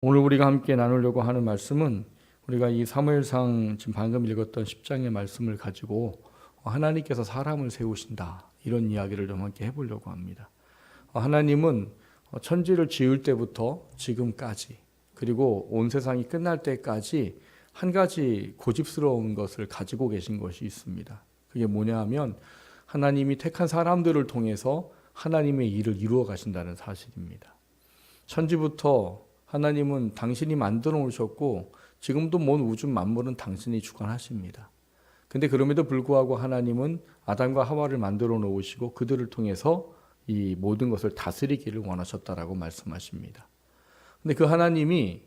오늘 우리가 함께 나누려고 하는 말씀은 우리가 이 사무엘상 지금 방금 읽었던 10장의 말씀을 가지고 하나님께서 사람을 세우신다, 이런 이야기를 좀 함께 해보려고 합니다. 하나님은 천지를 지을 때부터 지금까지, 그리고 온 세상이 끝날 때까지 한 가지 고집스러운 것을 가지고 계신 것이 있습니다. 그게 뭐냐 하면 하나님이 택한 사람들을 통해서 하나님의 일을 이루어 가신다는 사실입니다. 천지부터 하나님은 당신이 만들어 놓으셨고 지금도 먼 우주 만물은 당신이 주관하십니다. 근데 그럼에도 불구하고 하나님은 아담과 하와를 만들어 놓으시고 그들을 통해서 이 모든 것을 다스리기를 원하셨다라고 말씀하십니다. 근데 그 하나님이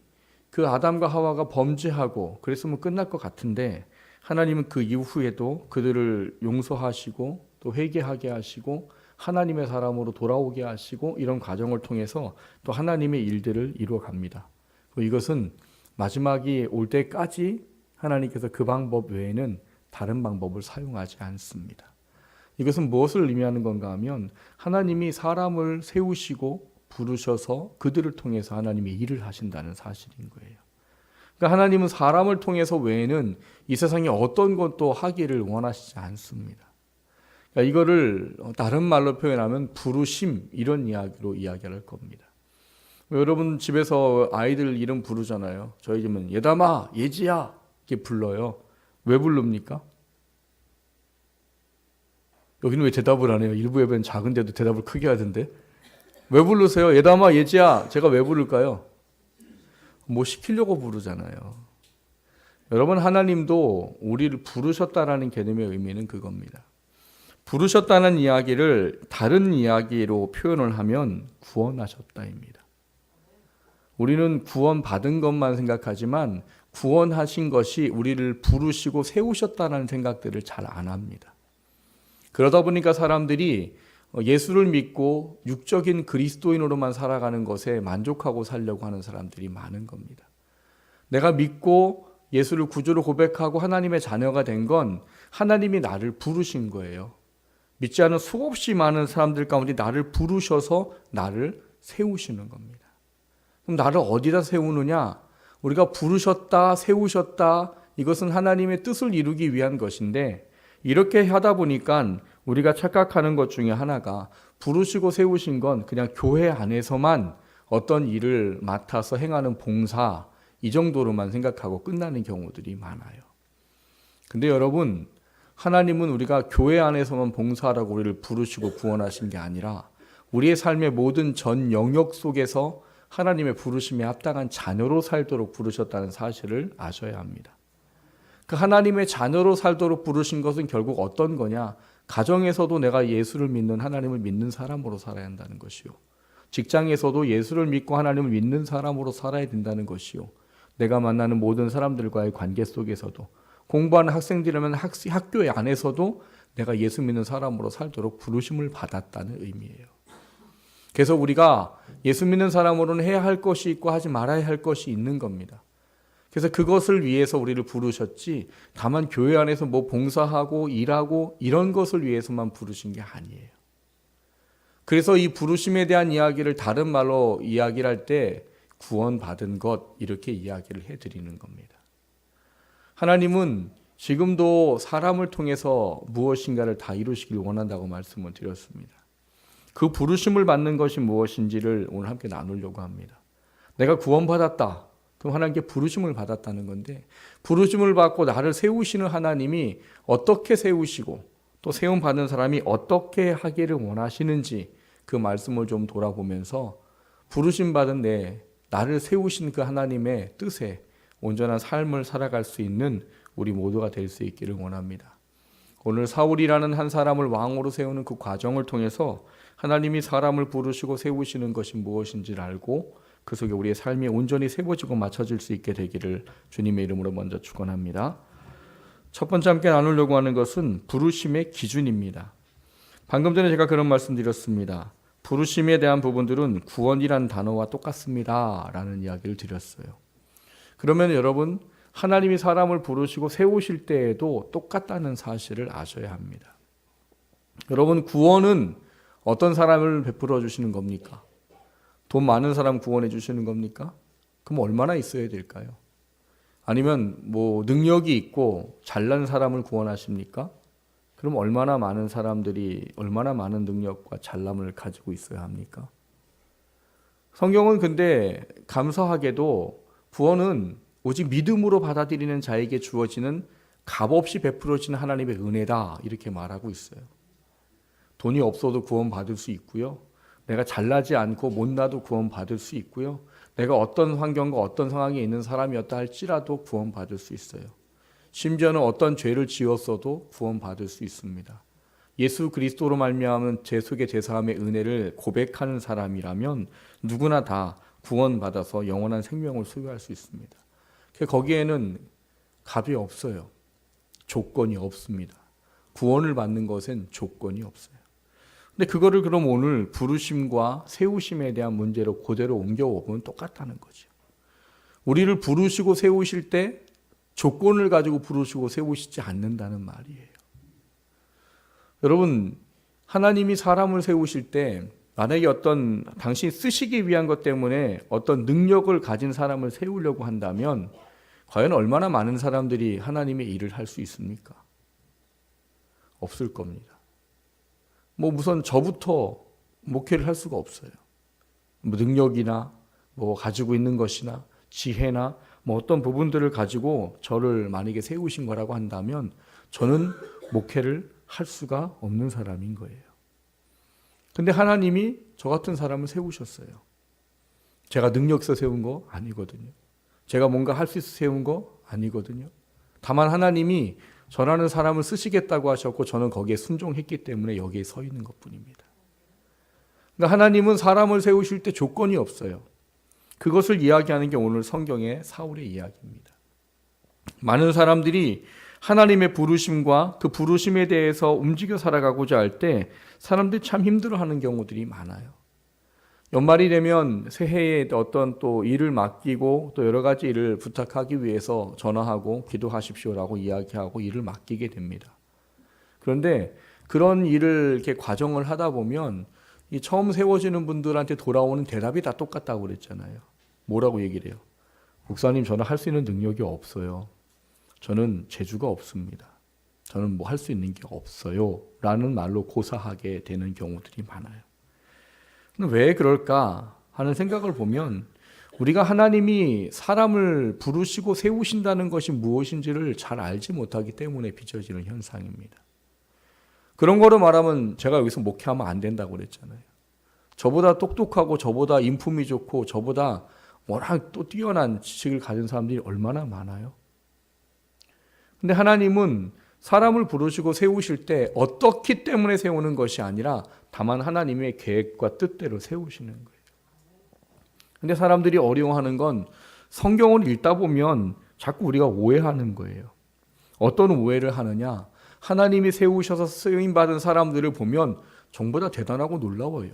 그 아담과 하와가 범죄하고 그랬으면 끝날 것 같은데 하나님은 그 이후에도 그들을 용서하시고 또 회개하게 하시고 하나님의 사람으로 돌아오게 하시고 이런 과정을 통해서 또 하나님의 일들을 이루어 갑니다. 이것은 마지막이 올 때까지 하나님께서 그 방법 외에는 다른 방법을 사용하지 않습니다. 이것은 무엇을 의미하는 건가 하면 하나님이 사람을 세우시고 부르셔서 그들을 통해서 하나님이 일을 하신다는 사실인 거예요. 그러니까 하나님은 사람을 통해서 외에는 이 세상에 어떤 것도 하기를 원하시지 않습니다. 그러니까 이거를 다른 말로 표현하면 부르심, 이런 이야기로 이야기할 겁니다. 여러분 집에서 아이들 이름 부르잖아요. 저희 집은 예담아, 예지야 이렇게 불러요. 왜 부릅니까? 여기는 왜 대답을 안 해요? 일부 예배는 작은데도 대답을 크게 하던데. 왜 부르세요? 예담아, 예지야. 제가 왜 부를까요? 뭐 시키려고 부르잖아요. 여러분, 하나님도 우리를 부르셨다라는 개념의 의미는 그겁니다. 부르셨다는 이야기를 다른 이야기로 표현을 하면 구원하셨다입니다. 우리는 구원받은 것만 생각하지만 구원하신 것이 우리를 부르시고 세우셨다는 생각들을 잘 안 합니다. 그러다 보니까 사람들이 예수를 믿고 육적인 그리스도인으로만 살아가는 것에 만족하고 살려고 하는 사람들이 많은 겁니다. 내가 믿고 예수를 구주로 고백하고 하나님의 자녀가 된 건 하나님이 나를 부르신 거예요. 믿지 않은 수없이 많은 사람들 가운데 나를 부르셔서 나를 세우시는 겁니다. 그럼 나를 어디다 세우느냐? 우리가 부르셨다, 세우셨다, 이것은 하나님의 뜻을 이루기 위한 것인데 이렇게 하다 보니까 우리가 착각하는 것 중에 하나가 부르시고 세우신 건 그냥 교회 안에서만 어떤 일을 맡아서 행하는 봉사, 이 정도로만 생각하고 끝나는 경우들이 많아요. 근데 여러분, 하나님은 우리가 교회 안에서만 봉사하라고 우리를 부르시고 구원하신 게 아니라 우리의 삶의 모든 전 영역 속에서 하나님의 부르심에 합당한 자녀로 살도록 부르셨다는 사실을 아셔야 합니다. 그 하나님의 자녀로 살도록 부르신 것은 결국 어떤 거냐? 가정에서도 내가 예수를 믿는, 하나님을 믿는 사람으로 살아야 한다는 것이요. 직장에서도 예수를 믿고 하나님을 믿는 사람으로 살아야 된다는 것이요. 내가 만나는 모든 사람들과의 관계 속에서도, 공부하는 학생들이라면 학교 안에서도 내가 예수 믿는 사람으로 살도록 부르심을 받았다는 의미예요. 그래서 우리가 예수 믿는 사람으로는 해야 할 것이 있고 하지 말아야 할 것이 있는 겁니다. 그래서 그것을 위해서 우리를 부르셨지, 다만 교회 안에서 뭐 봉사하고 일하고 이런 것을 위해서만 부르신 게 아니에요. 그래서 이 부르심에 대한 이야기를 다른 말로 이야기를 할 때 구원받은 것, 이렇게 이야기를 해드리는 겁니다. 하나님은 지금도 사람을 통해서 무엇인가를 다 이루시길 원한다고 말씀을 드렸습니다. 그 부르심을 받는 것이 무엇인지를 오늘 함께 나누려고 합니다. 내가 구원받았다. 그럼 하나님께 부르심을 받았다는 건데, 부르심을 받고 나를 세우시는 하나님이 어떻게 세우시고 또 세움받은 사람이 어떻게 하기를 원하시는지 그 말씀을 좀 돌아보면서 부르심 받은 나를 세우신 그 하나님의 뜻에 온전한 삶을 살아갈 수 있는 우리 모두가 될 수 있기를 원합니다. 오늘 사울이라는 한 사람을 왕으로 세우는 그 과정을 통해서 하나님이 사람을 부르시고 세우시는 것이 무엇인지를 알고 그 속에 우리의 삶이 온전히 세워지고 맞춰질 수 있게 되기를 주님의 이름으로 먼저 축원합니다. 첫 번째 함께 나누려고 하는 것은 부르심의 기준입니다. 방금 전에 제가 그런 말씀 드렸습니다. 부르심에 대한 부분들은 구원이라는 단어와 똑같습니다 라는 이야기를 드렸어요. 그러면 여러분, 하나님이 사람을 부르시고 세우실 때에도 똑같다는 사실을 아셔야 합니다. 여러분, 구원은 어떤 사람을 베풀어 주시는 겁니까? 돈 많은 사람 구원해 주시는 겁니까? 그럼 얼마나 있어야 될까요? 아니면 뭐 능력이 있고 잘난 사람을 구원하십니까? 그럼 얼마나 많은 사람들이 얼마나 많은 능력과 잘남을 가지고 있어야 합니까? 성경은 근데 감사하게도 구원은 오직 믿음으로 받아들이는 자에게 주어지는 값없이 베풀어지는 하나님의 은혜다 이렇게 말하고 있어요. 돈이 없어도 구원받을 수 있고요. 내가 잘나지 않고 못나도 구원받을 수 있고요. 내가 어떤 환경과 어떤 상황에 있는 사람이었다 할지라도 구원받을 수 있어요. 심지어는 어떤 죄를 지었어도 구원받을 수 있습니다. 예수 그리스도로 말미암은 제 속의 제사함의 은혜를 고백하는 사람이라면 누구나 다 구원받아서 영원한 생명을 소유할 수 있습니다. 거기에는 값이 없어요. 조건이 없습니다. 구원을 받는 것엔 조건이 없어요. 근데 그거를 그럼 오늘 부르심과 세우심에 대한 문제로 그대로 옮겨오면 똑같다는 거죠. 우리를 부르시고 세우실 때 조건을 가지고 부르시고 세우시지 않는다는 말이에요. 여러분, 하나님이 사람을 세우실 때 만약에 어떤 당신이 쓰시기 위한 것 때문에 어떤 능력을 가진 사람을 세우려고 한다면 과연 얼마나 많은 사람들이 하나님의 일을 할 수 있습니까? 없을 겁니다. 뭐 우선 저부터 목회를 할 수가 없어요. 뭐 능력이나 뭐 가지고 있는 것이나 지혜나 뭐 어떤 부분들을 가지고 저를 만약에 세우신 거라고 한다면 저는 목회를 할 수가 없는 사람인 거예요. 근데 하나님이 저 같은 사람을 세우셨어요. 제가 능력 있어 세운 거 아니거든요. 제가 뭔가 할 수 있어 세운 거 아니거든요. 다만 하나님이 저라는 사람을 쓰시겠다고 하셨고 저는 거기에 순종했기 때문에 여기에 서 있는 것뿐입니다. 그러니까 하나님은 사람을 세우실 때 조건이 없어요. 그것을 이야기하는 게 오늘 성경의 사울의 이야기입니다. 많은 사람들이 하나님의 부르심과 그 부르심에 대해서 움직여 살아가고자 할 때 사람들이 참 힘들어하는 경우들이 많아요. 연말이 되면 새해에 어떤 또 일을 맡기고 또 여러 가지 일을 부탁하기 위해서 전화하고 기도하십시오라고 이야기하고 일을 맡기게 됩니다. 그런데 그런 일을 이렇게 과정을 하다 보면 이 처음 세워지는 분들한테 돌아오는 대답이 다 똑같다고 그랬잖아요. 뭐라고 얘기를 해요? 목사님, 저는 할 수 있는 능력이 없어요. 저는 재주가 없습니다. 저는 뭐 할 수 있는 게 없어요. 라는 말로 고사하게 되는 경우들이 많아요. 왜 그럴까 하는 생각을 보면 우리가 하나님이 사람을 부르시고 세우신다는 것이 무엇인지를 잘 알지 못하기 때문에 빚어지는 현상입니다. 그런 거로 말하면 제가 여기서 목회하면 안 된다고 그랬잖아요. 저보다 똑똑하고 저보다 인품이 좋고 저보다 워낙 또 뛰어난 지식을 가진 사람들이 얼마나 많아요. 근데 하나님은 사람을 부르시고 세우실 때 어떻기 때문에 세우는 것이 아니라 다만 하나님의 계획과 뜻대로 세우시는 거예요. 근데 사람들이 어려워하는 건 성경을 읽다 보면 자꾸 우리가 오해하는 거예요. 어떤 오해를 하느냐? 하나님이 세우셔서 쓰임받은 사람들을 보면 전부 다 대단하고 놀라워요.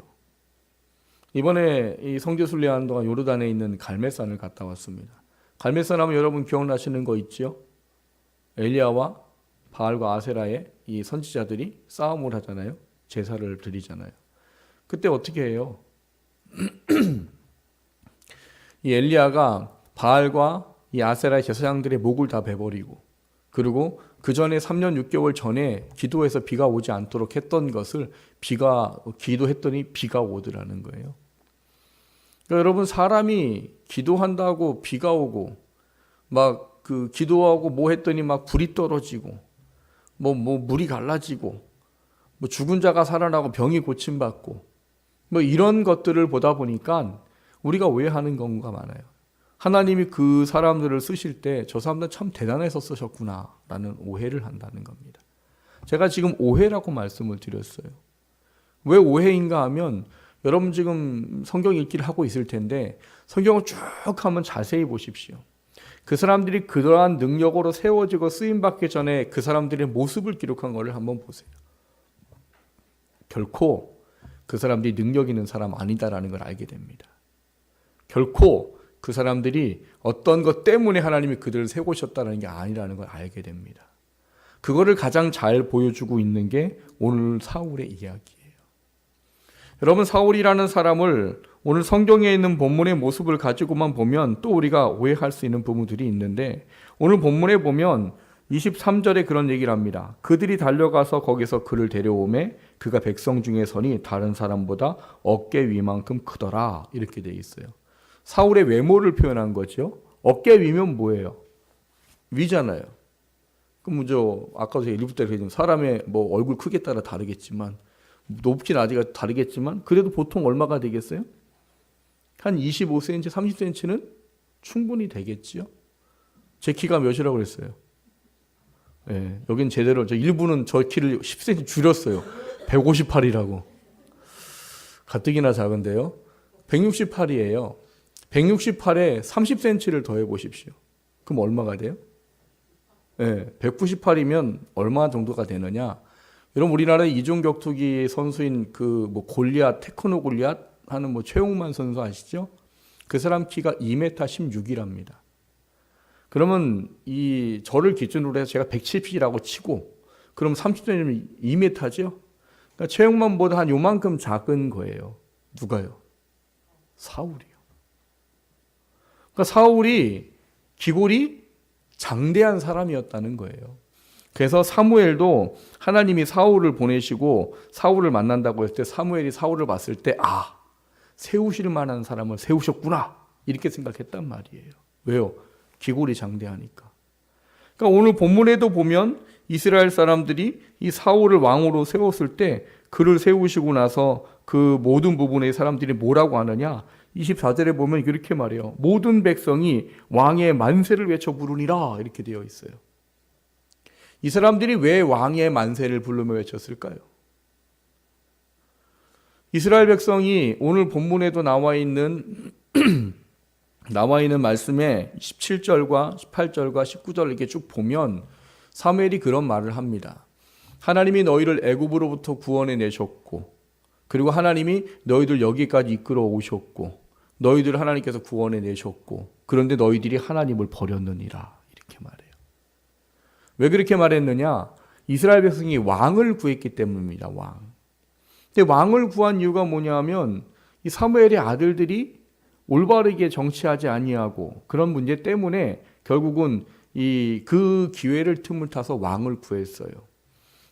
이번에 이 성지 순례하는 동안 요르단에 있는 갈멜산을 갔다 왔습니다. 갈멜산 하면 여러분 기억나시는 거 있죠? 엘리야와 바알과 아세라의 이 선지자들이 싸움을 하잖아요. 제사를 드리잖아요. 그때 어떻게 해요? 이 엘리야가 바알과 이 아세라의 제사장들의 목을 다 베버리고 그리고 그 전에 3년 6개월 전에 기도해서 비가 오지 않도록 했던 것을 기도했더니 비가 오더라는 거예요. 그러니까 여러분 사람이 기도한다고 비가 오고 막 그 기도하고 뭐 했더니 막 불이 떨어지고 뭐 물이 갈라지고 뭐 죽은 자가 살아나고 병이 고침받고 뭐 이런 것들을 보다 보니까 우리가 오해하는 경우가 많아요. 하나님이 그 사람들을 쓰실 때 저 사람들 참 대단해서 쓰셨구나라는 오해를 한다는 겁니다. 제가 지금 오해라고 말씀을 드렸어요. 왜 오해인가 하면 여러분 지금 성경 읽기를 하고 있을 텐데 성경을 쭉 한번 자세히 보십시오. 그 사람들이 그러한 능력으로 세워지고 쓰임받기 전에 그 사람들의 모습을 기록한 것을 한번 보세요. 결코 그 사람들이 능력 있는 사람 아니다라는 걸 알게 됩니다. 결코 그 사람들이 어떤 것 때문에 하나님이 그들을 세우셨다는 게 아니라는 걸 알게 됩니다. 그거를 가장 잘 보여주고 있는 게 오늘 사울의 이야기예요. 여러분 사울이라는 사람을 오늘 성경에 있는 본문의 모습을 가지고만 보면 또 우리가 오해할 수 있는 부분들이 있는데, 오늘 본문에 보면 23절에 그런 얘기를 합니다. 그들이 달려가서 거기서 그를 데려오매 그가 백성 중에 서니 다른 사람보다 어깨 위만큼 크더라. 이렇게 돼 있어요. 사울의 외모를 표현한 거죠. 어깨 위면 뭐예요? 위잖아요. 그럼 아까도 제가 1부 때 그랬지만 사람의 뭐 얼굴 크기에 따라 다르겠지만, 높긴 아직 다르겠지만 그래도 보통 얼마가 되겠어요? 한 25cm, 30cm는 충분히 되겠지요. 제 키가 몇이라고 그랬어요? 예, 여긴 제대로, 일부는 저 키를 10cm 줄였어요. 158이라고. 가뜩이나 작은데요. 168이에요. 168에 30cm를 더해 보십시오. 그럼 얼마가 돼요? 예, 198이면 얼마 정도가 되느냐? 여러분, 우리나라의 이종 격투기 선수인 골리앗, 테크노 골리앗 하는 최용만 선수 아시죠? 그 사람 키가 2m 16이랍니다. 그러면 저를 기준으로 해서 제가 170이라고 치고, 그럼 30cm면 2m죠? 그러니까 최용만보다 한 요만큼 작은 거예요. 누가요? 사울이요. 그러니까 사울이 기골이 장대한 사람이었다는 거예요. 그래서 사무엘도 하나님이 사울을 보내시고 사울을 만난다고 했을 때 사무엘이 사울을 봤을 때 세우실 만한 사람을 세우셨구나 이렇게 생각했단 말이에요. 왜요? 기골이 장대하니까. 그러니까 오늘 본문에도 보면 이스라엘 사람들이 이 사울을 왕으로 세웠을 때 그를 세우시고 나서 그 모든 부분의 사람들이 뭐라고 하느냐? 24절에 보면 이렇게 말해요. 모든 백성이 왕의 만세를 외쳐 부르니라 이렇게 되어 있어요. 이 사람들이 왜 왕의 만세를 부르며 외쳤을까요? 이스라엘 백성이 오늘 본문에도 나와 있는 말씀에 17절과 18절과 19절 이렇게 쭉 보면 사무엘이 그런 말을 합니다. 하나님이 너희를 애굽으로부터 구원해 내셨고, 그리고 하나님이 너희들 여기까지 이끌어 오셨고, 너희들 하나님께서 구원해 내셨고, 그런데 너희들이 하나님을 버렸느니라 이렇게 말해요. 왜 그렇게 말했느냐? 이스라엘 백성이 왕을 구했기 때문입니다. 왕. 근데 왕을 구한 이유가 뭐냐면 이 사무엘의 아들들이 올바르게 정치하지 아니하고 그런 문제 때문에 결국은 그 기회를 틈을 타서 왕을 구했어요.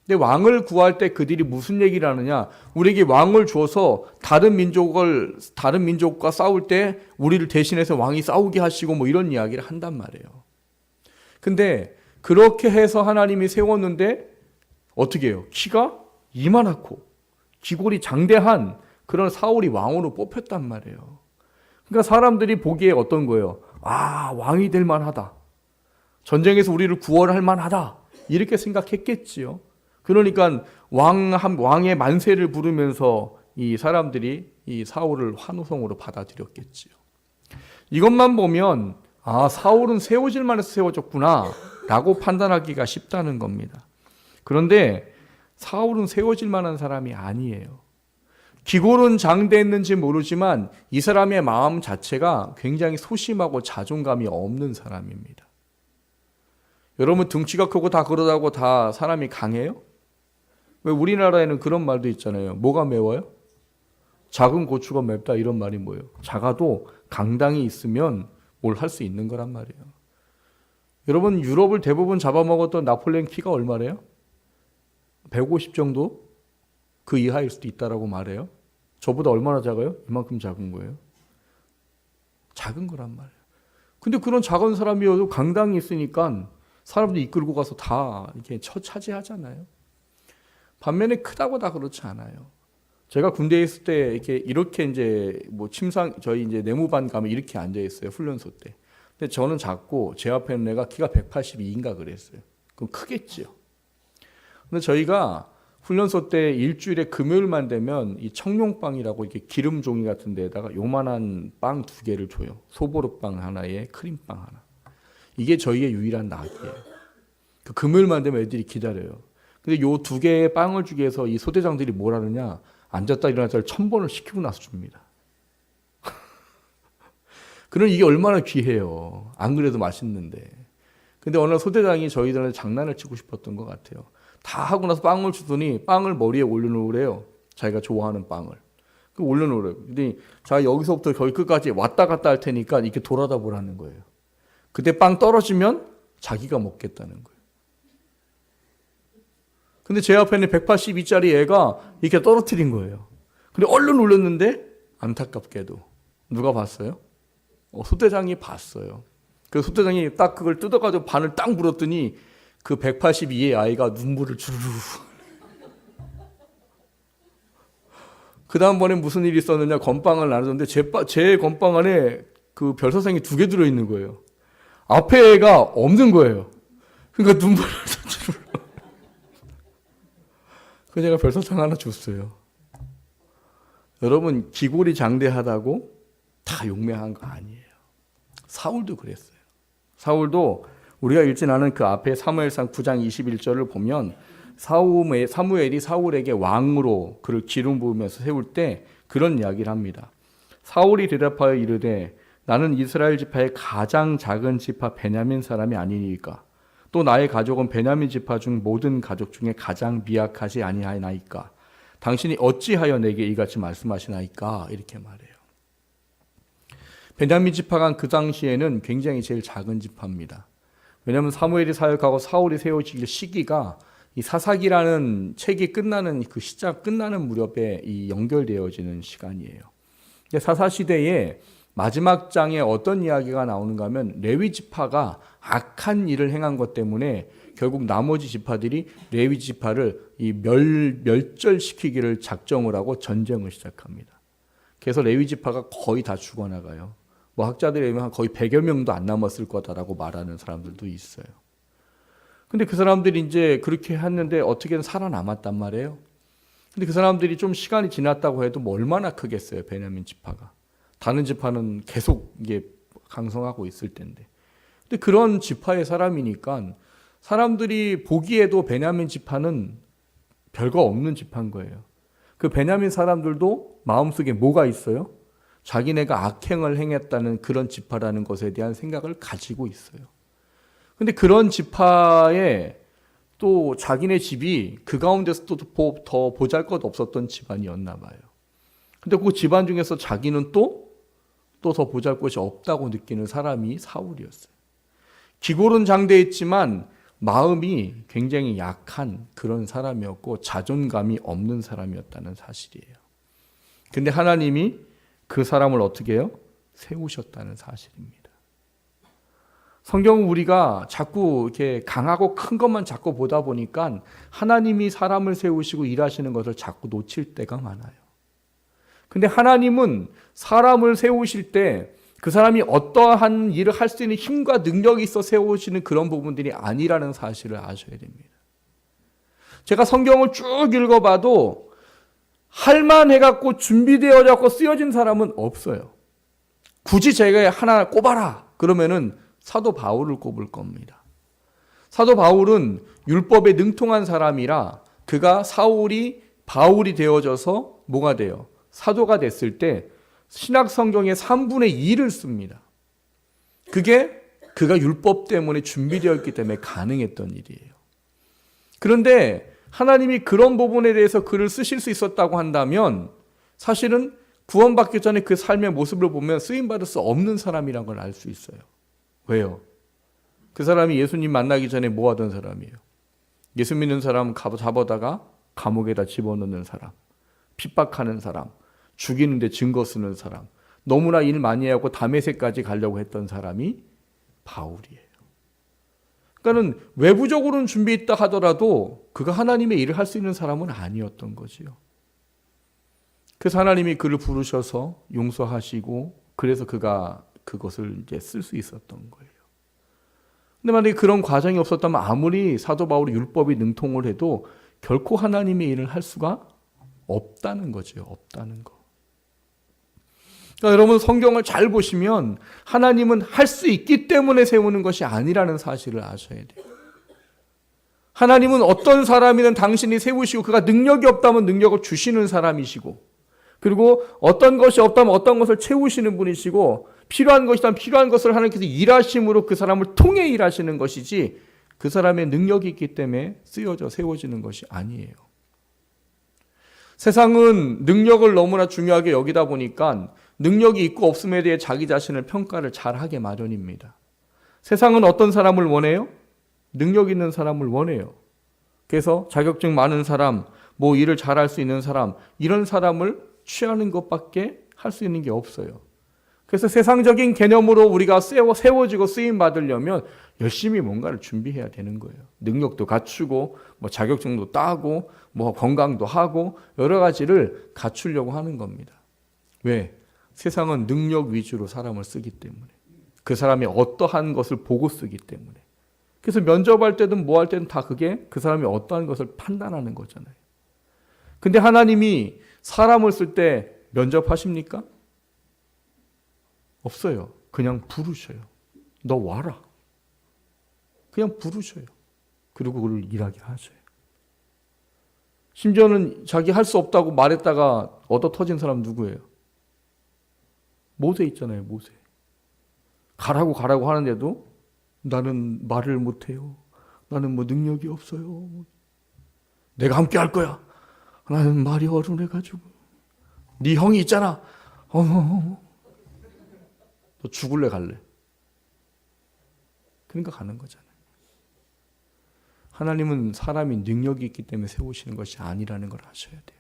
근데 왕을 구할 때 그들이 무슨 얘기를 하느냐? 우리에게 왕을 줘서 다른 민족과 싸울 때 우리를 대신해서 왕이 싸우게 하시고 이런 이야기를 한단 말이에요. 근데 그렇게 해서 하나님이 세웠는데 어떻게 해요? 키가 이만하고 기골이 장대한 그런 사울이 왕으로 뽑혔단 말이에요. 그러니까 사람들이 보기에 어떤 거예요? 왕이 될 만하다. 전쟁에서 우리를 구원할 만하다. 이렇게 생각했겠지요. 그러니까 왕의 만세를 부르면서 이 사람들이 이 사울을 환호성으로 받아들였겠지요. 이것만 보면 사울은 세워질 만해서 세워졌구나 라고 판단하기가 쉽다는 겁니다. 그런데 사울은 세워질 만한 사람이 아니에요. 기골은 장대했는지 모르지만 이 사람의 마음 자체가 굉장히 소심하고 자존감이 없는 사람입니다. 여러분, 등치가 크고 다 그러다고 다 사람이 강해요? 왜 우리나라에는 그런 말도 있잖아요. 뭐가 매워요? 작은 고추가 맵다 이런 말이 뭐예요? 작아도 강당이 있으면 뭘 할 수 있는 거란 말이에요. 여러분, 유럽을 대부분 잡아먹었던 나폴레옹 키가 얼마래요? 150 정도? 그 이하일 수도 있다라고 말해요. 저보다 얼마나 작아요? 이만큼 작은 거예요. 작은 거란 말이에요. 근데 그런 작은 사람이어도 강당이 있으니까 사람들이 이끌고 가서 다 이렇게 차지하잖아요. 반면에 크다고 다 그렇지 않아요. 제가 군대에 있을 때 이렇게 이제 저희 이제 내무반 가면 이렇게 앉아 있어요. 훈련소 때. 근데 저는 작고 제 앞에 있는 애가 키가 182인가 그랬어요. 그럼 크겠지요. 근데 저희가 훈련소 때 일주일에 금요일만 되면 이 청룡빵이라고 이렇게 기름 종이 같은 데다가 요만한 빵 2개를 줘요. 소보루빵 하나에 크림빵 하나. 이게 저희의 유일한 낙이에요. 그 금요일만 되면 애들이 기다려요. 근데 요 2개의 빵을 주기 위해서 이 소대장들이 뭘 하느냐? 앉았다 일어났다를 1000번을 시키고 나서 줍니다. 그럼 이게 얼마나 귀해요. 안 그래도 맛있는데. 근데 어느 소대장이 저희들한테 장난을 치고 싶었던 것 같아요. 다 하고 나서 빵을 주더니 빵을 머리에 올려놓으래요. 자기가 좋아하는 빵을. 올려놓으래요. 근데 자, 여기서부터 거기 끝까지 왔다 갔다 할 테니까 이렇게 돌아다 보라는 거예요. 그때 빵 떨어지면 자기가 먹겠다는 거예요. 근데 제 앞에는 182짜리 애가 이렇게 떨어뜨린 거예요. 근데 얼른 올렸는데 안타깝게도 누가 봤어요? 소대장이 봤어요. 그 소대장이 딱 그걸 뜯어가지고 반을 딱 물었더니 그 182의 아이가 눈물을 주르르. 그 다음번에 무슨 일이 있었느냐, 건빵을 나눠줬는데 제 건빵 안에 그 별사탕이 2개 들어있는 거예요. 앞에 애가 없는 거예요. 그러니까 눈물을 주르르. 그래서 제가 별사탕 하나 줬어요. 여러분, 기골이 장대하다고 다 용맹한 거 아니에요. 사울도 그랬어요. 사울도 우리가 읽지 않은 그 앞에 사무엘상 9장 21절을 보면 사무엘이 사울에게 왕으로 그를 기름 부으면서 세울 때 그런 이야기를 합니다. 사울이 대답하여 이르되 나는 이스라엘 지파의 가장 작은 지파 베냐민 사람이 아니니까 또 나의 가족은 베냐민 지파 중 모든 가족 중에 가장 미약하지 아니하나이까 당신이 어찌하여 내게 이같이 말씀하시나이까 이렇게 말해요. 베냐민 지파가 그 당시에는 굉장히 제일 작은 지파입니다. 왜냐하면 사무엘이 사역하고 사울이 세워질 시기가 이 사사기라는 책이 끝나는 그 시작 끝나는 무렵에 이 연결되어지는 시간이에요. 사사 시대에 마지막 장에 어떤 이야기가 나오는가 하면 레위 지파가 악한 일을 행한 것 때문에 결국 나머지 지파들이 레위 지파를 이 멸절시키기를 작정을 하고 전쟁을 시작합니다. 그래서 레위 지파가 거의 다 죽어나가요. 뭐 학자들에 의하면 거의 100여 명도 안 남았을 거다라고 말하는 사람들도 있어요. 근데 그 사람들이 이제 그렇게 했는데 어떻게든 살아남았단 말이에요. 근데 그 사람들이 좀 시간이 지났다고 해도 뭐 얼마나 크겠어요, 베냐민 지파가. 다른 지파는 계속 이게 강성하고 있을 텐데. 근데 그런 지파의 사람이니까 사람들이 보기에도 베냐민 지파는 별거 없는 지파인 거예요. 그 베냐민 사람들도 마음속에 뭐가 있어요? 자기네가 악행을 행했다는 그런 지파라는 것에 대한 생각을 가지고 있어요. 근데 그런 지파에 또 자기네 집이 그 가운데서 또 더 보잘것 없었던 집안이었나 봐요. 근데 그 집안 중에서 자기는 또 더 보잘것이 없다고 느끼는 사람이 사울이었어요. 기골은 장대했지만 마음이 굉장히 약한 그런 사람이었고 자존감이 없는 사람이었다는 사실이에요. 근데 하나님이 그 사람을 어떻게 해요? 세우셨다는 사실입니다. 성경은 우리가 자꾸 이렇게 강하고 큰 것만 자꾸 보다 보니까 하나님이 사람을 세우시고 일하시는 것을 자꾸 놓칠 때가 많아요. 근데 하나님은 사람을 세우실 때 그 사람이 어떠한 일을 할 수 있는 힘과 능력이 있어 세우시는 그런 부분들이 아니라는 사실을 아셔야 됩니다. 제가 성경을 쭉 읽어봐도 할만해갖고 준비되어갖고 쓰여진 사람은 없어요. 굳이 제가 하나 꼽아라 그러면은 사도 바울을 꼽을 겁니다. 사도 바울은 율법에 능통한 사람이라 그가 바울이 되어져서 뭐가 돼요? 사도가 됐을 때 신약 성경의 3분의 2를 씁니다. 그게 그가 율법 때문에 준비되었기 때문에 가능했던 일이에요. 그런데 하나님이 그런 부분에 대해서 글을 쓰실 수 있었다고 한다면 사실은 구원받기 전에 그 삶의 모습을 보면 쓰임받을 수 없는 사람이라는 걸 알 수 있어요. 왜요? 그 사람이 예수님 만나기 전에 뭐 하던 사람이에요? 예수 믿는 사람 잡아다가 감옥에다 집어넣는 사람, 핍박하는 사람, 죽이는데 증거 쓰는 사람, 너무나 일 많이 하고 다메섹까지 가려고 했던 사람이 바울이에요. 그러니까는 외부적으로는 준비했다 하더라도 그가 하나님의 일을 할 수 있는 사람은 아니었던 거지요. 그래서 하나님이 그를 부르셔서 용서하시고 그래서 그가 그것을 이제 쓸 수 있었던 거예요. 근데 만약에 그런 과정이 없었다면 아무리 사도 바울이 율법이 능통을 해도 결코 하나님의 일을 할 수가 없다는 거죠. 없다는 거. 그러니까 여러분 성경을 잘 보시면 하나님은 할 수 있기 때문에 세우는 것이 아니라는 사실을 아셔야 돼요. 하나님은 어떤 사람이든 당신이 세우시고 그가 능력이 없다면 능력을 주시는 사람이시고 그리고 어떤 것이 없다면 어떤 것을 채우시는 분이시고 필요한 것이라면 필요한 것을 하나님께서 일하심으로 그 사람을 통해 일하시는 것이지 그 사람의 능력이 있기 때문에 쓰여져 세워지는 것이 아니에요. 세상은 능력을 너무나 중요하게 여기다 보니까 능력이 있고 없음에 대해 자기 자신을 평가를 잘하게 마련입니다. 세상은 어떤 사람을 원해요? 능력 있는 사람을 원해요. 그래서 자격증 많은 사람, 뭐 일을 잘할 수 있는 사람, 이런 사람을 취하는 것밖에 할 수 있는 게 없어요. 그래서 세상적인 개념으로 우리가 세워지고 쓰임 받으려면 열심히 뭔가를 준비해야 되는 거예요. 능력도 갖추고, 뭐 자격증도 따고, 뭐 건강도 하고, 여러 가지를 갖추려고 하는 겁니다. 왜? 세상은 능력 위주로 사람을 쓰기 때문에. 그 사람이 어떠한 것을 보고 쓰기 때문에. 그래서 면접할 때든 뭐 할 때든 다 그게 그 사람이 어떠한 것을 판단하는 거잖아요. 근데 하나님이 사람을 쓸 때 면접하십니까? 없어요. 그냥 부르셔요. 너 와라. 그냥 부르셔요. 그리고 그걸 일하게 하셔요. 심지어는 자기 할 수 없다고 말했다가 얻어 터진 사람 누구예요? 모세 있잖아요. 모세. 가라고 하는데도 나는 말을 못해요. 나는 뭐 능력이 없어요. 내가 함께 할 거야. 나는 말이 어른해가지고. 네 형이 있잖아. 너 죽을래 갈래? 그러니까 가는 거잖아요. 하나님은 사람이 능력이 있기 때문에 세우시는 것이 아니라는 걸 아셔야 돼요.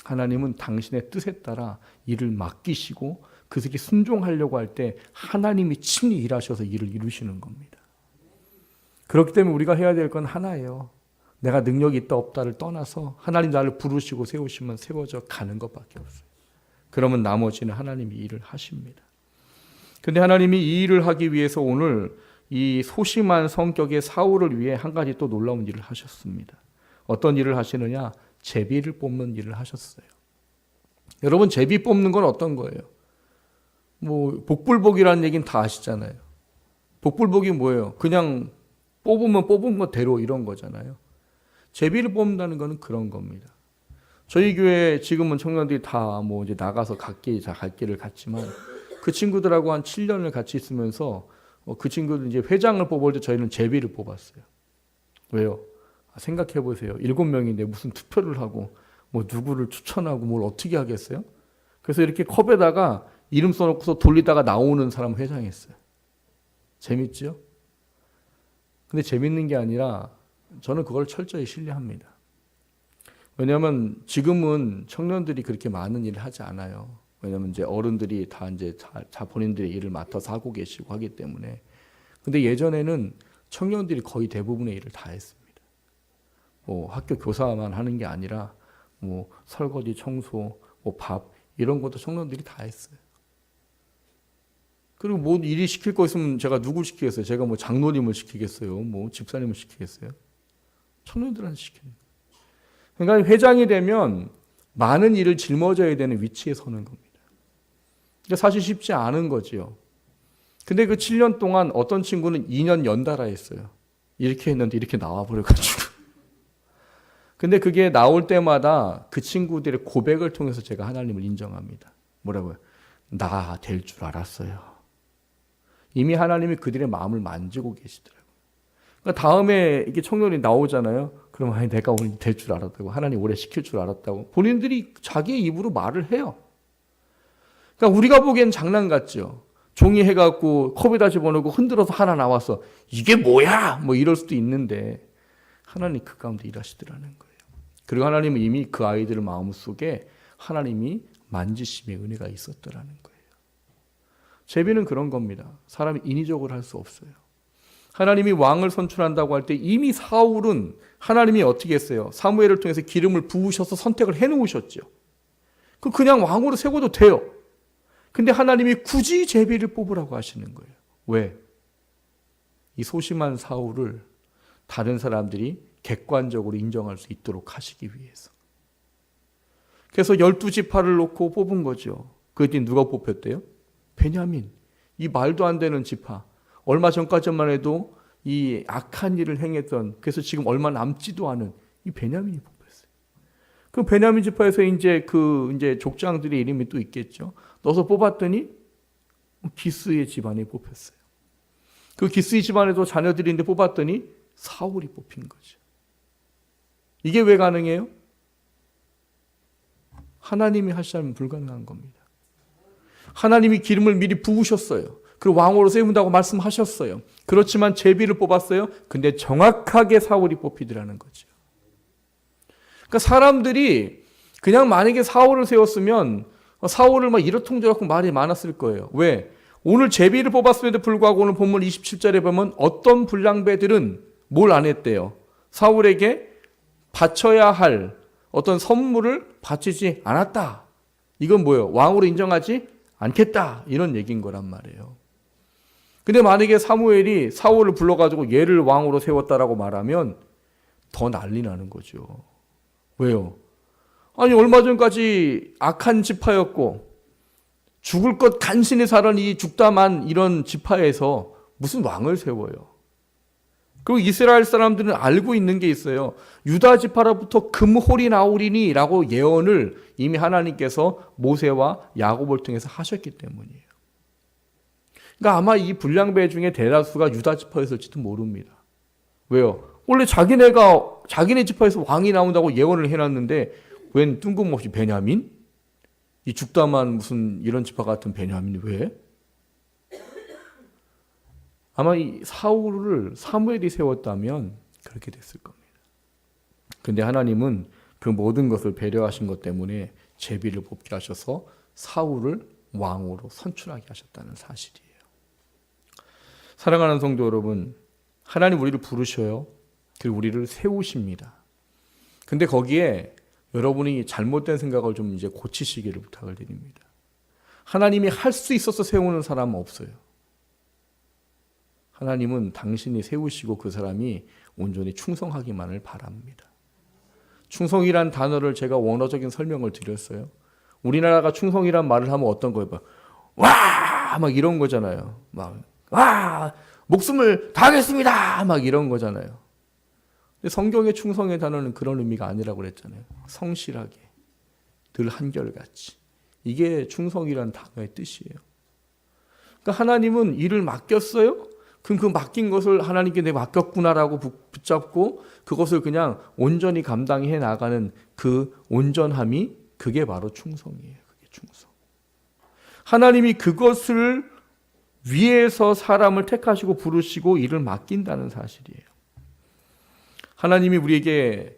하나님은 당신의 뜻에 따라 일을 맡기시고 그들이 순종하려고 할 때 하나님이 친히 일하셔서 일을 이루시는 겁니다. 그렇기 때문에 우리가 해야 될 건 하나예요. 내가 능력이 있다 없다를 떠나서 하나님 나를 부르시고 세우시면 세워져 가는 것밖에 없어요. 그러면 나머지는 하나님이 일을 하십니다. 근데 하나님이 이 일을 하기 위해서 오늘 이 소심한 성격의 사울을 위해 한 가지 또 놀라운 일을 하셨습니다. 어떤 일을 하시느냐? 제비를 뽑는 일을 하셨어요. 여러분, 제비 뽑는 건 어떤 거예요? 뭐 복불복이라는 얘기는 다 아시잖아요. 복불복이 뭐예요? 그냥 뽑으면 뽑은 거대로 이런 거잖아요. 제비를 뽑는다는 거는 그런 겁니다. 저희 교회 지금은 청년들이 다 뭐 이제 나가서 각기 갈 길을 갔지만 그 친구들하고 한 7년을 같이 있으면서 그 친구들 이제 회장을 뽑을 때 저희는 제비를 뽑았어요. 왜요? 생각해 보세요. 7명인데 무슨 투표를 하고 뭐 누구를 추천하고 뭘 어떻게 하겠어요? 그래서 이렇게 컵에다가 이름 써놓고서 돌리다가 나오는 사람 회장했어요. 재밌죠? 근데 재밌는 게 아니라 저는 그걸 철저히 신뢰합니다. 왜냐하면 지금은 청년들이 그렇게 많은 일을 하지 않아요. 왜냐하면 이제 어른들이 다 이제 본인들의 일을 맡아서 하고 계시고 하기 때문에. 근데 예전에는 청년들이 거의 대부분의 일을 다 했습니다. 뭐 학교 교사만 하는 게 아니라 뭐 설거지, 청소, 뭐 밥 이런 것도 청년들이 다 했어요. 그리고 뭐 일이 시킬 거 있으면 제가 누굴 시키겠어요? 제가 뭐 장로님을 시키겠어요? 뭐 집사님을 시키겠어요? 청년들한테 시키는 거예요. 그러니까 회장이 되면 많은 일을 짊어져야 되는 위치에 서는 겁니다. 그러니까 사실 쉽지 않은 거지요. 근데 그 7년 동안 어떤 친구는 2년 연달아 했어요. 이렇게 했는데 이렇게 나와버려가지고. 근데 그게 나올 때마다 그 친구들의 고백을 통해서 제가 하나님을 인정합니다. 뭐라고요? 나 될 줄 알았어요. 이미 하나님이 그들의 마음을 만지고 계시더라고요. 그러니까 다음에 이게 청년이 나오잖아요. 그럼 내가 오늘 될 줄 알았다고, 하나님 오래 시킬 줄 알았다고 본인들이 자기의 입으로 말을 해요. 그러니까 우리가 보기엔 장난 같죠. 종이 해갖고 컵에다 집어넣고 흔들어서 하나 나왔어. 이게 뭐야? 뭐 이럴 수도 있는데 하나님 그 가운데 일하시더라는 거예요. 그리고 하나님은 이미 그 아이들 마음속에 하나님이 만지심의 은혜가 있었더라는 거예요. 제비는 그런 겁니다. 사람이 인위적으로 할 수 없어요. 하나님이 왕을 선출한다고 할 때 이미 사울은 하나님이 어떻게 했어요? 사무엘을 통해서 기름을 부으셔서 선택을 해놓으셨죠. 그냥 왕으로 세워도 돼요. 근데 하나님이 굳이 제비를 뽑으라고 하시는 거예요. 왜? 이 소심한 사울을 다른 사람들이 객관적으로 인정할 수 있도록 하시기 위해서. 그래서 12지파를 놓고 뽑은 거죠. 그때 누가 뽑혔대요? 베냐민. 이 말도 안 되는 지파. 얼마 전까지만 해도 이 악한 일을 행했던, 그래서 지금 얼마 남지도 않은 이 베냐민이 뽑혔어요. 그 베냐민 지파에서 이제 족장들의 이름이 또 있겠죠. 넣어서 뽑았더니 기스의 집안이 뽑혔어요. 그 기스의 집안에도 자녀들이 있는데 뽑았더니 사울이 뽑힌 거죠. 이게 왜 가능해요? 하나님이 하시면 불가능한 겁니다. 하나님이 기름을 미리 부으셨어요. 그리고 왕으로 세운다고 말씀하셨어요. 그렇지만 제비를 뽑았어요. 근데 정확하게 사울이 뽑히더라는 거죠. 그러니까 사람들이 그냥 만약에 사울을 세웠으면 사울을 막 이러통저러통 말이 많았을 거예요. 왜? 오늘 제비를 뽑았음에도 불구하고 오늘 본문 27절에 보면 어떤 불량배들은 뭘 안 했대요? 사울에게 바쳐야 할 어떤 선물을 바치지 않았다. 이건 뭐예요? 왕으로 인정하지 않겠다. 이런 얘기인 거란 말이에요. 근데 만약에 사무엘이 사울을 불러가지고 얘를 왕으로 세웠다라고 말하면 더 난리 나는 거죠. 왜요? 아니 얼마 전까지 악한 지파였고 죽을 것 간신히 살은 이 죽다만 이런 지파에서 무슨 왕을 세워요? 그리고 이스라엘 사람들은 알고 있는 게 있어요. 유다 지파로부터 금홀이 나오리니라고 예언을 이미 하나님께서 모세와 야곱을 통해서 하셨기 때문이에요. 그러니까 아마 이 불량배 중에 대다수가 유다 지파였을지도 모릅니다. 왜요? 원래 자기네 지파에서 왕이 나온다고 예언을 해놨는데 웬 뜬금없이 베냐민? 이 죽다만 무슨 이런 지파 같은 베냐민이 왜? 아마 이 사울을 사무엘이 세웠다면 그렇게 됐을 겁니다. 근데 하나님은 그 모든 것을 배려하신 것 때문에 제비를 뽑게 하셔서 사울을 왕으로 선출하게 하셨다는 사실이에요. 사랑하는 성도 여러분, 하나님 우리를 부르셔요. 그리고 우리를 세우십니다. 근데 거기에 여러분이 잘못된 생각을 좀 이제 고치시기를 부탁을 드립니다. 하나님이 할 수 있어서 세우는 사람은 없어요. 하나님은 당신이 세우시고 그 사람이 온전히 충성하기만을 바랍니다. 충성이란 단어를 제가 원어적인 설명을 드렸어요. 우리나라가 충성이란 말을 하면 어떤 거예요? 와! 막 이런 거잖아요. 와! 목숨을 다하겠습니다! 막 이런 거잖아요. 근데 성경의 충성의 단어는 그런 의미가 아니라고 그랬잖아요. 성실하게, 늘 한결같이. 이게 충성이란 단어의 뜻이에요. 그러니까 하나님은 일을 맡겼어요? 그럼 그 맡긴 것을 하나님께 내가 맡겼구나라고 붙잡고 그것을 그냥 온전히 감당해 나가는 그 온전함이 그게 바로 충성이에요. 그게 충성. 하나님이 그것을 위해서 사람을 택하시고 부르시고 일을 맡긴다는 사실이에요. 하나님이 우리에게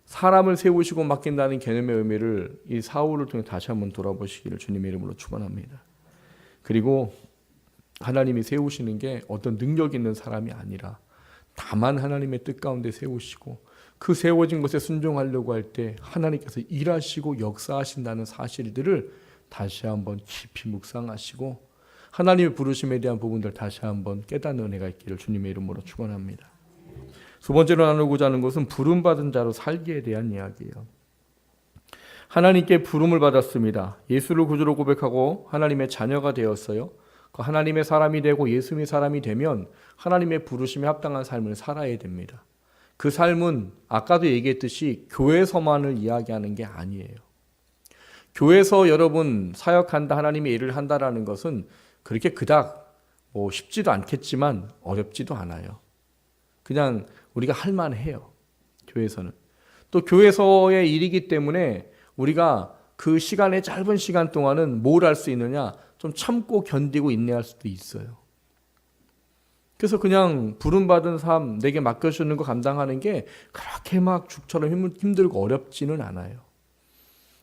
사람을 세우시고 맡긴다는 개념의 의미를 이 사울을 통해 다시 한번 돌아보시기를 주님의 이름으로 축원합니다. 그리고 하나님이 세우시는 게 어떤 능력 있는 사람이 아니라 다만 하나님의 뜻 가운데 세우시고 그 세워진 것에 순종하려고 할 때 하나님께서 일하시고 역사하신다는 사실들을 다시 한번 깊이 묵상하시고 하나님의 부르심에 대한 부분들 다시 한번 깨닫는 은혜가 있기를 주님의 이름으로 축원합니다. 두 번째로 나누고자 하는 것은 부름받은 자로 살기에 대한 이야기예요. 하나님께 부름을 받았습니다. 예수를 구주로 고백하고 하나님의 자녀가 되었어요. 하나님의 사람이 되고 예수님의 사람이 되면 하나님의 부르심에 합당한 삶을 살아야 됩니다. 그 삶은 아까도 얘기했듯이 교회에서만을 이야기하는 게 아니에요. 교회에서 여러분 사역한다, 하나님의 일을 한다라는 것은 그렇게 그닥 쉽지도 않겠지만 어렵지도 않아요. 그냥 우리가 할 만해요. 교회에서는. 또 교회에서의 일이기 때문에 우리가 그 시간의 짧은 시간 동안은 뭘 할 수 있느냐? 좀 참고 견디고 인내할 수도 있어요. 그래서 그냥 부름받은 삶, 내게 맡겨주는 거 감당하는 게 그렇게 막 죽처럼 힘들고 어렵지는 않아요.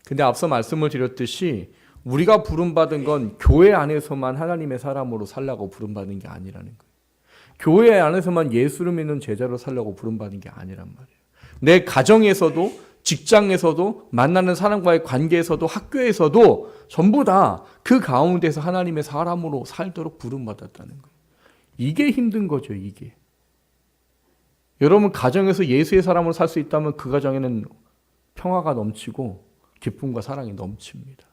근데 앞서 말씀을 드렸듯이 우리가 부름받은 건 교회 안에서만 하나님의 사람으로 살라고 부름받은 게 아니라는 거예요. 교회 안에서만 예수를 믿는 제자로 살려고 부름받은 게 아니란 말이에요. 내 가정에서도 직장에서도 만나는 사람과의 관계에서도 학교에서도 전부 다 그 가운데서 하나님의 사람으로 살도록 부름받았다는 거예요. 이게 힘든 거죠, 이게. 여러분 가정에서 예수의 사람으로 살 수 있다면 그 가정에는 평화가 넘치고 기쁨과 사랑이 넘칩니다.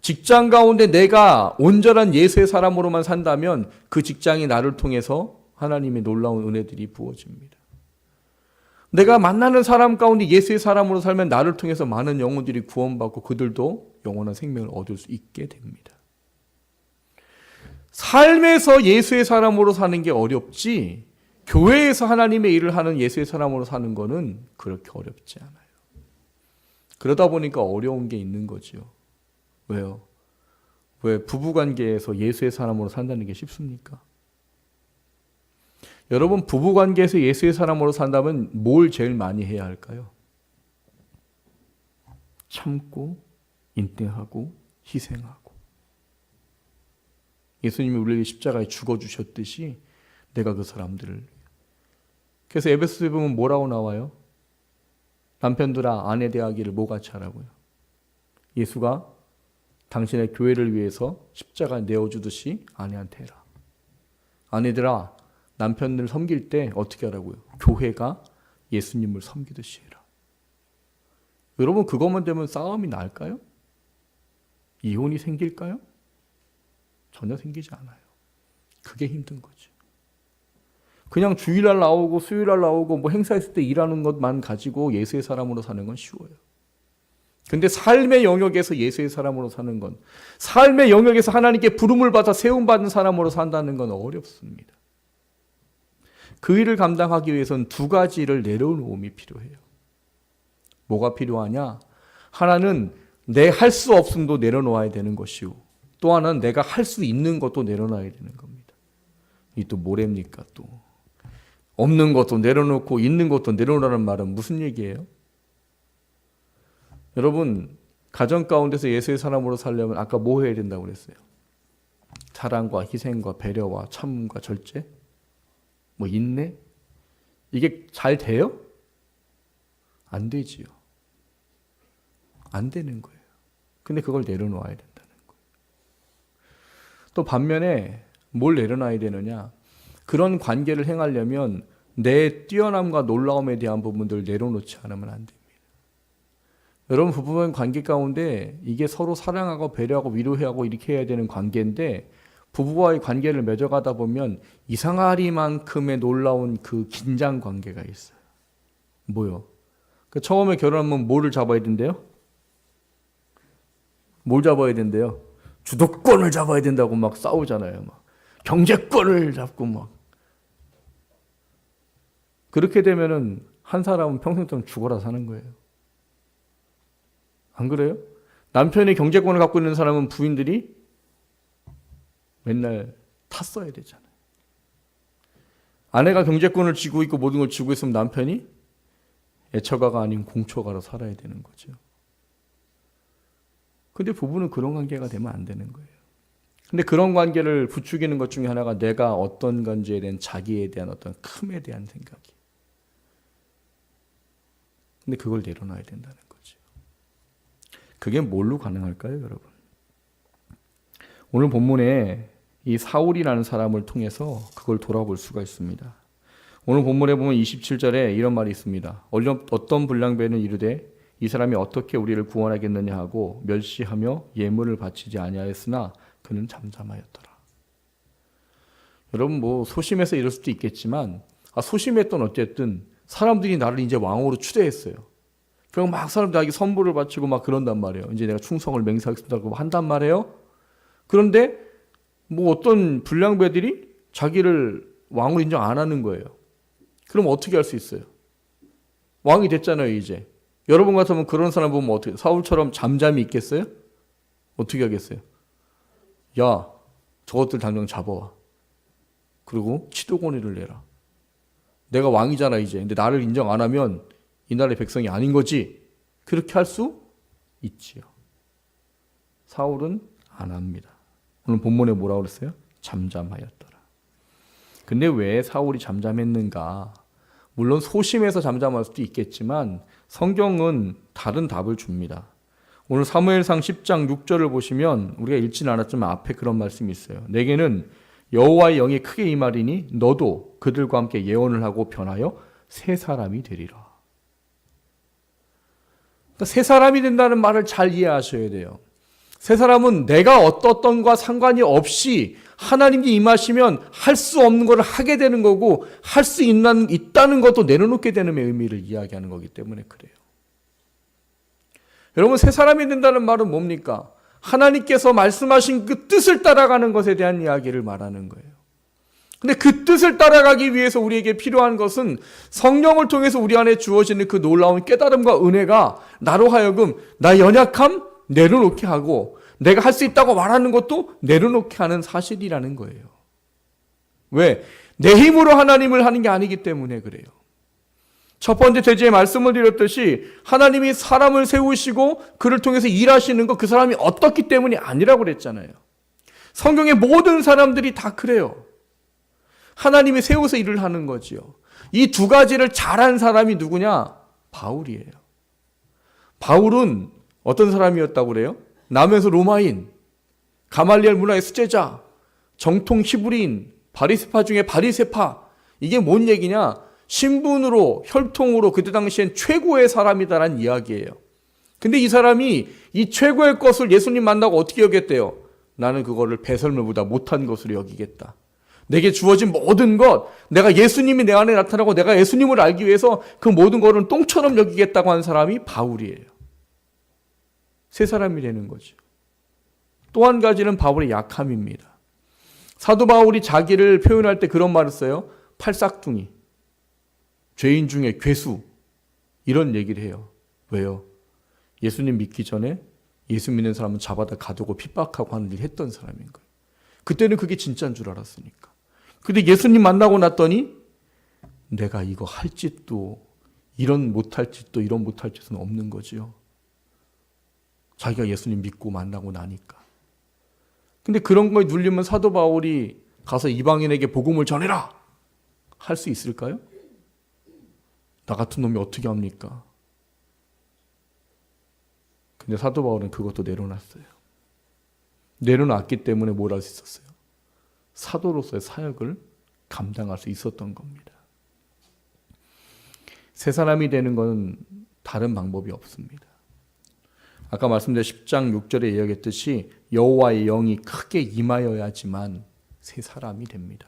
직장 가운데 내가 온전한 예수의 사람으로만 산다면 그 직장이 나를 통해서 하나님의 놀라운 은혜들이 부어집니다. 내가 만나는 사람 가운데 예수의 사람으로 살면 나를 통해서 많은 영혼들이 구원받고 그들도 영원한 생명을 얻을 수 있게 됩니다. 삶에서 예수의 사람으로 사는 게 어렵지 교회에서 하나님의 일을 하는 예수의 사람으로 사는 거는 그렇게 어렵지 않아요. 그러다 보니까 어려운 게 있는 거죠. 왜요? 왜 부부관계에서 예수의 사람으로 산다는 게 쉽습니까? 여러분, 부부관계에서 예수의 사람으로 산다면 뭘 제일 많이 해야 할까요? 참고, 인내하고, 희생하고. 예수님이 우리에게 십자가에 죽어주셨듯이 내가 그 사람들을. 그래서 에베소서에 보면 뭐라고 나와요? 남편들아 아내 대하기를 뭐같이 하라고요? 예수가 당신의 교회를 위해서 십자가 내어주듯이 아내한테 해라. 아내들아 남편을 섬길 때 어떻게 하라고요? 교회가 예수님을 섬기듯이 해라. 여러분, 그것만 되면 싸움이 날까요? 이혼이 생길까요? 전혀 생기지 않아요. 그게 힘든 거죠. 그냥 주일날 나오고 수요일날 나오고 뭐 행사 있을 때 일하는 것만 가지고 예수의 사람으로 사는 건 쉬워요. 근데 삶의 영역에서 예수의 사람으로 사는 건, 삶의 영역에서 하나님께 부름을 받아 세움받은 사람으로 산다는 건 어렵습니다. 그 일을 감당하기 위해서는 두 가지를 내려놓음이 필요해요. 뭐가 필요하냐? 하나는 내 할 수 없음도 내려놓아야 되는 것이고, 또 하나는 내가 할 수 있는 것도 내려놔야 되는 겁니다. 이 또 뭐랍니까 또. 없는 것도 내려놓고 있는 것도 내려놓으라는 말은 무슨 얘기예요? 여러분, 가정 가운데서 예수의 사람으로 살려면 아까 뭐 해야 된다고 그랬어요? 사랑과 희생과 배려와 참음과 절제? 뭐 인내? 이게 잘 돼요? 안 되지요. 안 되는 거예요. 근데 그걸 내려놓아야 된다는 거예요. 또 반면에 뭘 내려놔야 되느냐? 그런 관계를 행하려면 내 뛰어남과 놀라움에 대한 부분들을 내려놓지 않으면 안 됩니다. 여러분, 부부간 관계 가운데 이게 서로 사랑하고 배려하고 위로하고 이렇게 해야 되는 관계인데, 부부와의 관계를 맺어가다 보면 이상하리만큼의 놀라운 그 긴장 관계가 있어요. 뭐요? 그 처음에 결혼하면 뭐를 잡아야 된대요? 뭘 잡아야 된대요? 주도권을 잡아야 된다고 막 싸우잖아요. 막 경제권을 잡고 막. 그렇게 되면은 한 사람은 평생 동안 죽어라 사는 거예요. 안 그래요? 남편이 경제권을 갖고 있는 사람은 부인들이 맨날 탔어야 되잖아요. 아내가 경제권을 쥐고 있고 모든 걸 쥐고 있으면 남편이 애처가가 아닌 공처가로 살아야 되는 거죠. 근데 부부는 그런 관계가 되면 안 되는 거예요. 근데 그런 관계를 부추기는 것 중에 하나가 내가 어떤 건지에 대한 자기에 대한 어떤 큼에 대한 생각이. 근데 그걸 내려놔야 된다는 거죠. 그게 뭘로 가능할까요, 여러분? 오늘 본문에 이 사울이라는 사람을 통해서 그걸 돌아볼 수가 있습니다. 오늘 본문에 보면 27절에 이런 말이 있습니다. 어떤 불량배는 이르되 이 사람이 어떻게 우리를 구원하겠느냐 하고 멸시하며 예물을 바치지 아니하였으나 그는 잠잠하였더라. 여러분, 뭐 소심해서 이럴 수도 있겠지만 소심했던 어쨌든 사람들이 나를 이제 왕으로 추대했어요. 그럼 막 사람들에게 선물을 바치고 막 그런단 말이에요. 이제 내가 충성을 맹세하겠습니다. 한단 말이에요. 그런데 뭐 어떤 불량배들이 자기를 왕으로 인정 안 하는 거예요. 그럼 어떻게 할 수 있어요? 왕이 됐잖아요, 이제. 여러분 같으면 그런 사람 보면 어떻게, 사울처럼 잠잠히 있겠어요? 어떻게 하겠어요? 야, 저것들 당장 잡아와. 그리고 치도권위를 내라. 내가 왕이잖아, 이제. 근데 나를 인정 안 하면 이 나라의 백성이 아닌 거지. 그렇게 할 수 있지요. 사울은 안 합니다. 오늘 본문에 뭐라고 그랬어요? 잠잠하였더라. 근데 왜 사울이 잠잠했는가? 물론 소심해서 잠잠할 수도 있겠지만 성경은 다른 답을 줍니다. 오늘 사무엘상 10장 6절을 보시면 우리가 읽지는 않았지만 앞에 그런 말씀이 있어요. 내게는 여호와의 영이 크게 임하리니 너도 그들과 함께 예언을 하고 변하여 새 사람이 되리라. 그러니까 새 사람이 된다는 말을 잘 이해하셔야 돼요. 새 사람은 내가 어떻던과 상관이 없이 하나님이 임하시면 할 수 없는 것을 하게 되는 거고 할 수 있다는 것도 내려놓게 되는 의미를 이야기하는 거기 때문에 그래요. 여러분, 새 사람이 된다는 말은 뭡니까? 하나님께서 말씀하신 그 뜻을 따라가는 것에 대한 이야기를 말하는 거예요. 근데 그 뜻을 따라가기 위해서 우리에게 필요한 것은 성령을 통해서 우리 안에 주어지는 그 놀라운 깨달음과 은혜가 나로 하여금 나의 연약함 내려놓게 하고 내가 할 수 있다고 말하는 것도 내려놓게 하는 사실이라는 거예요. 왜? 내 힘으로 하나님을 하는 게 아니기 때문에 그래요. 첫 번째 대지에 말씀을 드렸듯이 하나님이 사람을 세우시고 그를 통해서 일하시는 거 그 사람이 어떻기 때문이 아니라고 그랬잖아요. 성경의 모든 사람들이 다 그래요. 하나님이 세워서 일을 하는 거지요. 이 두 가지를 잘한 사람이 누구냐? 바울이에요. 바울은 어떤 사람이었다고 그래요? 남에서 로마인, 가말리엘 문화의 수제자, 정통 히브리인, 바리새파 중에 바리새파. 이게 뭔 얘기냐? 신분으로, 혈통으로 그때 당시엔 최고의 사람이다라는 이야기예요. 근데 이 사람이 이 최고의 것을 예수님 만나고 어떻게 여겼대요? 나는 그거를 배설물보다 못한 것으로 여기겠다. 내게 주어진 모든 것, 내가 예수님이 내 안에 나타나고 내가 예수님을 알기 위해서 그 모든 것은 똥처럼 여기겠다고 한 사람이 바울이에요. 세 사람이 되는 거죠. 또 한 가지는 바울의 약함입니다. 사도 바울이 자기를 표현할 때 그런 말을 써요. 팔싹둥이, 죄인 중에 괴수, 이런 얘기를 해요. 왜요? 예수님 믿기 전에 예수 믿는 사람은 잡아다 가두고 핍박하고 하는 일 했던 사람인 거예요. 그때는 그게 진짜인 줄 알았으니까. 근데 예수님 만나고 났더니 내가 이거 할 짓도 이런 못할 짓도 이런 못할 짓은 없는 거지요. 자기가 예수님 믿고 만나고 나니까. 근데 그런 거에 눌리면 사도 바울이 가서 이방인에게 복음을 전해라 할 수 있을까요? 나 같은 놈이 어떻게 합니까? 근데 사도 바울은 그것도 내려놨어요. 내려놨기 때문에 뭘 할 수 있었어요? 사도로서의 사역을 감당할 수 있었던 겁니다. 새 사람이 되는 건 다른 방법이 없습니다. 아까 말씀드린 10장 6절에 이야기했듯이 여호와의 영이 크게 임하여야지만 새 사람이 됩니다.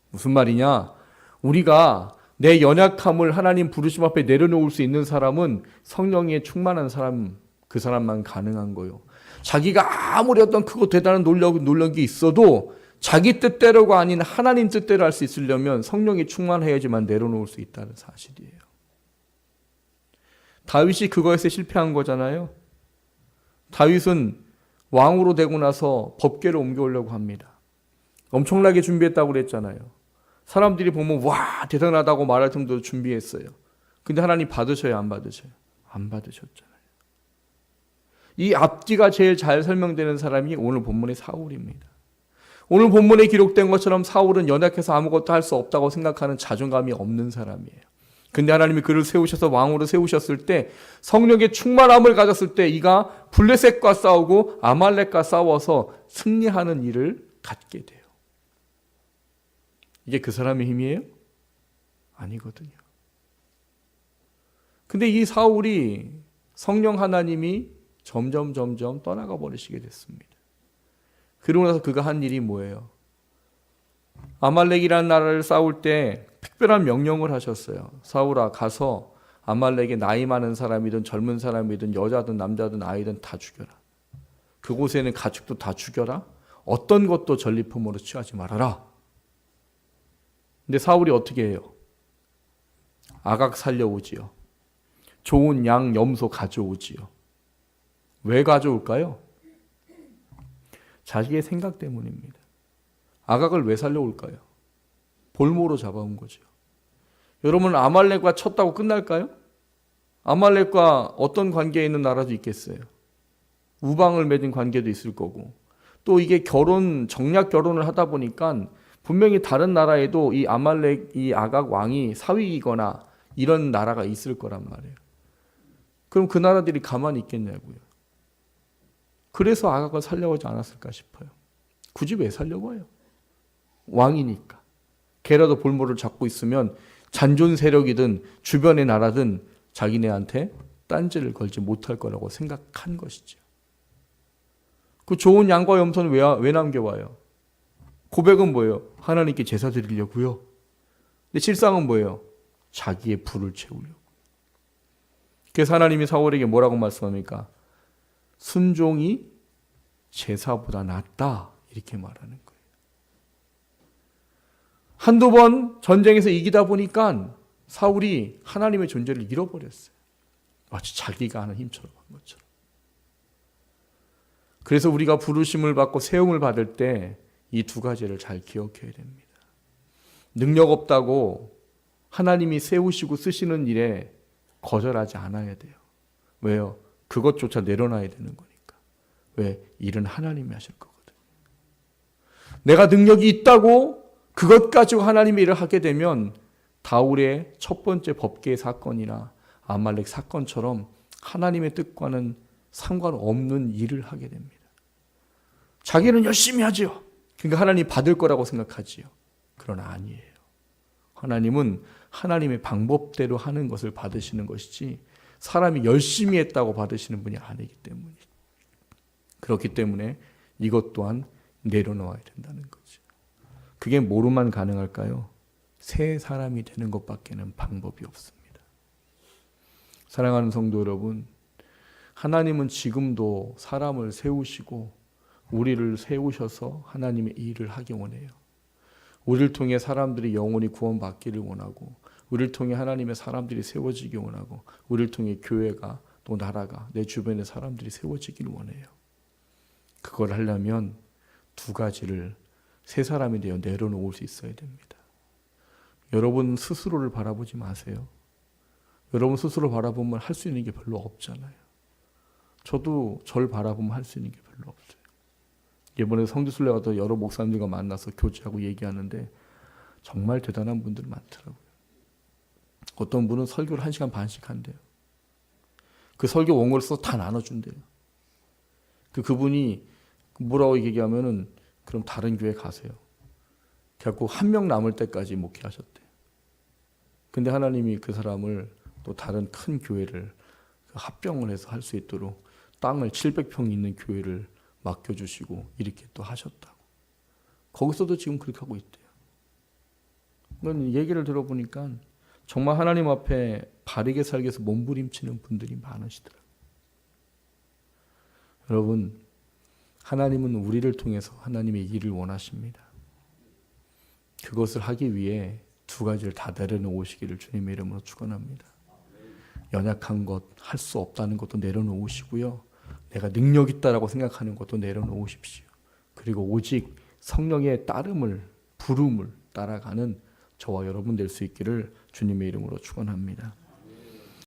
무슨 말이냐? 우리가 내 연약함을 하나님 부르심 앞에 내려놓을 수 있는 사람은 성령에 충만한 사람, 그 사람만 가능한 거예요. 자기가 아무리 어떤 크고 대단한 노력이 있어도 자기 뜻대로가 아닌 하나님 뜻대로 할 수 있으려면 성령이 충만해야지만 내려놓을 수 있다는 사실이에요. 다윗이 그거에서 실패한 거잖아요. 다윗은 왕으로 되고 나서 법궤를 옮겨오려고 합니다. 엄청나게 준비했다고 그랬잖아요. 사람들이 보면 와 대단하다고 말할 정도로 준비했어요. 근데 하나님 받으셔요, 안 받으셔요? 안 받으셨잖아요. 이 앞뒤가 제일 잘 설명되는 사람이 오늘 본문의 사울입니다. 오늘 본문에 기록된 것처럼 사울은 연약해서 아무것도 할 수 없다고 생각하는 자존감이 없는 사람이에요. 근데 하나님이 그를 세우셔서 왕으로 세우셨을 때 성령의 충만함을 가졌을 때 이가 블레셋과 싸우고 아말렉과 싸워서 승리하는 일을 갖게 돼요. 이게 그 사람의 힘이에요? 아니거든요. 근데 이 사울이 성령 하나님이 점점 떠나가 버리시게 됐습니다. 그러고 나서 그가 한 일이 뭐예요? 아말렉이라는 나라를 싸울 때 특별한 명령을 하셨어요. 사울아, 가서 아말렉에 나이 많은 사람이든 젊은 사람이든 여자든 남자든 아이든 다 죽여라. 그곳에는 가축도 다 죽여라. 어떤 것도 전리품으로 취하지 말아라. 근데 사울이 어떻게 해요? 아각 살려오지요. 좋은 양, 염소 가져오지요. 왜 가져올까요? 자기의 생각 때문입니다. 아각을 왜 살려올까요? 볼모로 잡아온 거죠. 여러분, 아말렉과 쳤다고 끝날까요? 아말렉과 어떤 관계에 있는 나라도 있겠어요. 우방을 맺은 관계도 있을 거고, 또 이게 정략 결혼을 하다 보니까 분명히 다른 나라에도 이 아말렉, 이 아각 왕이 사위이거나 이런 나라가 있을 거란 말이에요. 그럼 그 나라들이 가만히 있겠냐고요. 그래서 아각을 살려오지 않았을까 싶어요. 굳이 왜 살려와요? 왕이니까. 걔라도 볼모를 잡고 있으면 잔존 세력이든 주변의 나라든 자기네한테 딴지를 걸지 못할 거라고 생각한 것이죠. 그 좋은 양과 염소는 왜 남겨와요? 고백은 뭐예요? 하나님께 제사 드리려고요. 근데 실상은 뭐예요? 자기의 불을 채우려고. 그래서 하나님이 사울에게 뭐라고 말씀합니까? 순종이 제사보다 낫다, 이렇게 말하는 거예요. 한두 번 전쟁에서 이기다 보니까 사울이 하나님의 존재를 잃어버렸어요. 마치 자기가 하는 힘처럼 한 것처럼. 그래서 우리가 부르심을 받고 세움을 받을 때 이 두 가지를 잘 기억해야 됩니다. 능력 없다고 하나님이 세우시고 쓰시는 일에 거절하지 않아야 돼요. 왜요? 그것조차 내려놔야 되는 거니까. 왜? 일은 하나님이 하실 거거든요. 내가 능력이 있다고 그것 가지고 하나님의 일을 하게 되면 다울의 첫 번째 법궤 사건이나 아말렉 사건처럼 하나님의 뜻과는 상관없는 일을 하게 됩니다. 자기는 열심히 하지요. 그러니까 하나님 받을 거라고 생각하지요. 그러나 아니에요. 하나님은 하나님의 방법대로 하는 것을 받으시는 것이지 사람이 열심히 했다고 받으시는 분이 아니기 때문이죠. 그렇기 때문에 이것 또한 내려놓아야 된다는 거죠. 그게 뭐로만 가능할까요? 새 사람이 되는 것밖에는 방법이 없습니다. 사랑하는 성도 여러분, 하나님은 지금도 사람을 세우시고 우리를 세우셔서 하나님의 일을 하기 원해요. 우리를 통해 사람들이 영원히 구원받기를 원하고 우리를 통해 하나님의 사람들이 세워지기 원하고 우리를 통해 교회가 또 나라가 내 주변의 사람들이 세워지기를 원해요. 그걸 하려면 두 가지를 새 사람이 되어 내려놓을 수 있어야 됩니다. 여러분 스스로를 바라보지 마세요. 여러분 스스로 바라보면 할 수 있는 게 별로 없잖아요. 저도 절 바라보면 할 수 있는 게 별로 없어요. 이번에 성지순례 가서 여러 목사님들과 만나서 교제하고 얘기하는데 정말 대단한 분들이 많더라고요. 어떤 분은 설교를 1시간 반씩 한대요. 그 설교 원고를 써서 다 나눠준대요. 그분이 뭐라고 얘기하면은 그럼 다른 교회 가세요. 그래갖고 한 명 남을 때까지 목회하셨대요. 근데 하나님이 그 사람을 또 다른 큰 교회를 합병을 해서 할 수 있도록 땅을 700평 있는 교회를 맡겨주시고 이렇게 또 하셨다고. 거기서도 지금 그렇게 하고 있대요. 얘기를 들어보니까 정말 하나님 앞에 바르게 살기 위해서 몸부림치는 분들이 많으시더라고요. 여러분, 하나님은 우리를 통해서 하나님의 일을 원하십니다. 그것을 하기 위해 두 가지를 다 내려놓으시기를 주님의 이름으로 축원합니다. 연약한 것, 할 수 없다는 것도 내려놓으시고요. 내가 능력 있다라고 생각하는 것도 내려놓으십시오. 그리고 오직 성령의 따름을, 부름을 따라가는 저와 여러분 될 수 있기를 주님의 이름으로 축원합니다.